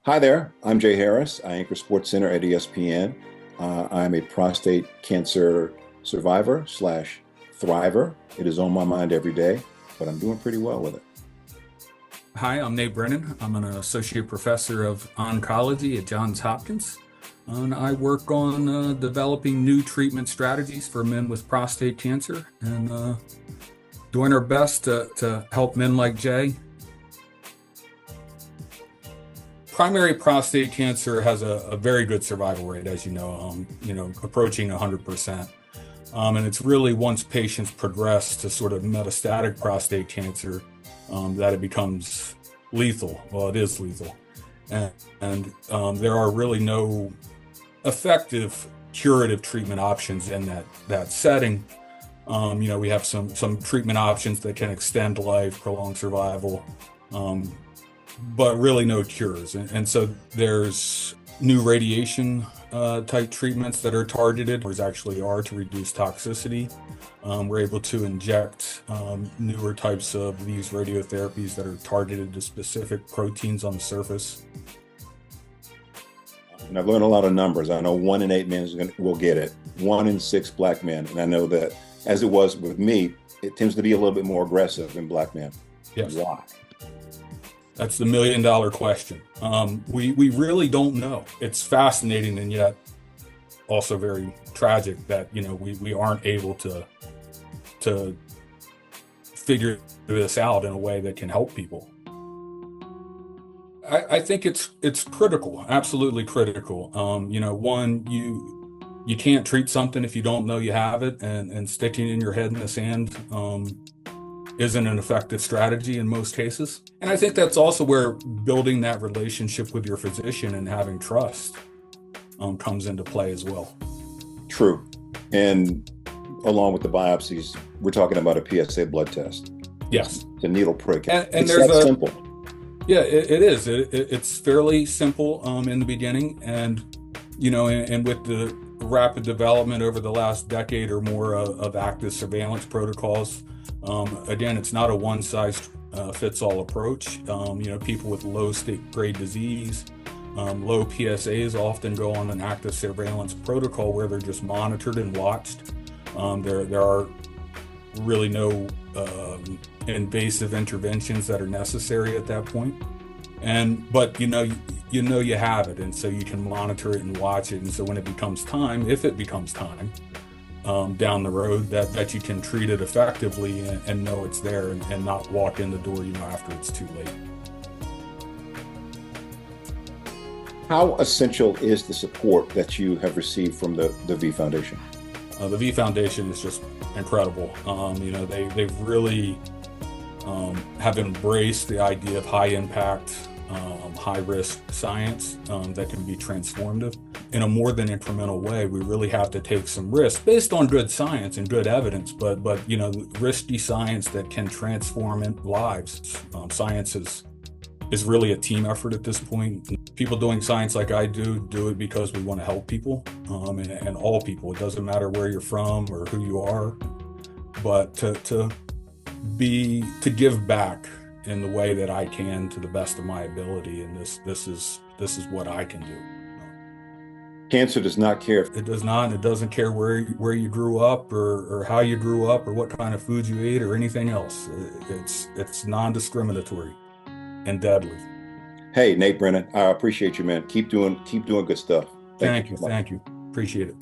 Hi there, I'm Jay Harris. I anchor SportsCenter at ESPN. I'm a prostate cancer survivor slash thriver. It is on my mind every day, but I'm doing pretty well with it. Hi, I'm Nate Brennan. I'm an associate professor of oncology at Johns Hopkins, and I work on developing new treatment strategies for men with prostate cancer and doing our best to help men like Jay. Primary prostate cancer has a very good survival rate, as approaching 100%. And it's really once patients progress to sort of metastatic prostate cancer that it becomes lethal. Well, it is lethal. And there are really no effective curative treatment options in that setting. We have some treatment options that can extend life, prolong survival, but really no cures. And so there's new radiation type treatments that are targeted, or actually are, to reduce toxicity. We're able to inject newer types of these radiotherapies that are targeted to specific proteins on the surface. And I've learned a lot of numbers. I know 1 in 8 men will get it, 1 in 6 black men. And I know that, as it was with me, it tends to be a little bit more aggressive in black men. Yes. Why? That's the $1 million question. We really don't know. It's fascinating and yet also very tragic that we aren't able to figure this out in a way that can help people. I think it's critical, absolutely critical. One, you can't treat something if you don't know you have it, and sticking in your head in the sand isn't an effective strategy in most cases. And I think that's also where building that relationship with your physician and having trust comes into play as well. True. And along with the biopsies, we're talking about a PSA blood test. Yes. It's a needle prick. And it's there's that simple. Yeah, it is. It's fairly simple in the beginning. And with the rapid development over the last decade or more of active surveillance protocols, again, it's not a one-size-fits-all approach. People with low grade disease, low PSAs often go on an active surveillance protocol where they're just monitored and watched. There are really no invasive interventions that are necessary at that point. But you have it, and so you can monitor it and watch it. And so when it becomes time, if it becomes time, down the road, that you can treat it effectively and know it's there and not walk in the door after it's too late. How essential is the support that you have received from the V Foundation? The V Foundation is just incredible. They've really have embraced the idea of high impact, high risk science that can be transformative in a more than incremental way. We really have to take some risks based on good science and good evidence, but risky science that can transform lives. Science is really a team effort at this point. People doing science like I do it because we want to help people, and all people. It doesn't matter where you're from or who you are, but to give back in the way that I can to the best of my ability. And this is what I can do. Cancer does not care. It does not. It doesn't care where you grew up or how you grew up or what kind of food you ate or anything else. It's non-discriminatory and deadly. Hey, Nate Brennan, I appreciate you, man. Keep doing good stuff. Thank you. Appreciate it.